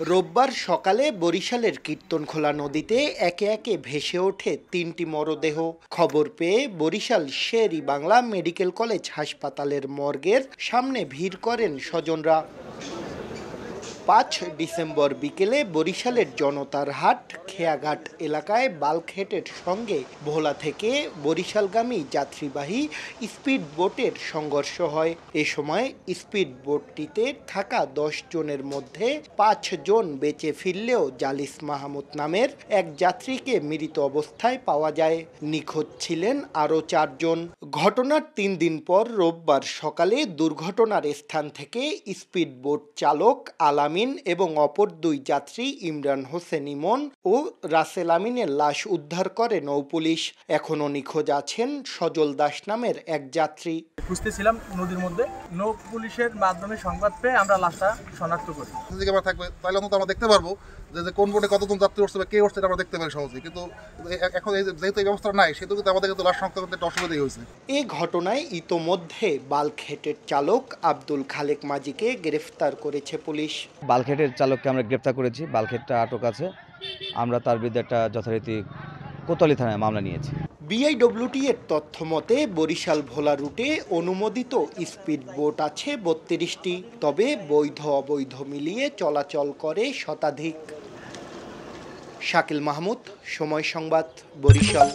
রোববার সকালে বরিশালের কীর্তনখোলা নদীতে একে একে ভেসে ওঠে ৩টি মরদেহ। খবর পেয়ে বরিশাল শের-ই-বাংলা মেডিকেল কলেজ হাসপাতালের মর্গের সামনে ভিড় করেন স্বজনরা। ৫ ডিসেম্বর বিকেলে বরিশালের জনতার হাট খেয়াঘাট এলাকায় বাল্কহেডের সঙ্গে ভোলা থেকে বরিশালগামী যাত্রীবাহী স্পিড বোটের সংঘর্ষ হয়। এ সময় স্পিড বোটটিতে থাকা ১০ জনের মধ্যে ৫ জন বেঁচে ফিরলেও জালিস মাহমুদ নামের এক যাত্রীকে মৃত অবস্থায় পাওয়া যায়। নিখোঁজ ছিলেন আরও ৪ জন। ঘটনার ৩ দিন পর রোববার সকালে দুর্ঘটনার স্থান থেকে স্পিড বোট চালক আলামিন এবং অপর ২ যাত্রী ইমরান হোসেন ইমন ও রাসেল আমিনের লাশ উদ্ধার করে নৌপুলিশ। এখনও নিখোঁজ আছেন সজল দাস নামের এক যাত্রী। খুঁজতেছিলাম নদীর মধ্যে, নৌ পুলিশের মাধ্যমে সংবাদ পেয়ে আমরা লাশটা শনাক্ত করি। যদি ক্যামেরা থাকবে তাহলে অন্তত আমরা দেখতে পারবো যে কোন বোটে কতজন যাত্রী উঠছে বা কে উঠছে আমরা দেখতে পারি সহজেই। কিন্তু এখন যেহেতু এই ব্যবস্থা নাই, সেহেতু কিন্তু আমাদের কিন্তু লাশ শনাক্ত করতে একটা অসুবিধাই হয়েছে। এই ঘটনায় ইতোমধ্যে বাল্কহেডের চালক আব্দুল খালেক মাজিকে গ্রেফতার করেছে পুলিশ। বাল্কহেডের চালককে আমরা গ্রেফতার করেছি, বাল্কহেডটা আটক আছে। আমরা তার বিরুদ্ধে একটা যথারীতি কোতোয়ালি থানায় মামলা নিয়েছি। বিআইডব্লিউটি এর তথ্য মতে বরিশাল ভোলা রুটে অনুমোদিত স্পিড বোট আছে ৩২টি, তবে বৈধ অবৈধ মিলিয়ে চলাচল করে শতাধিক। শাকিল মাহমুদ, সময় সংবাদ, বরিশাল।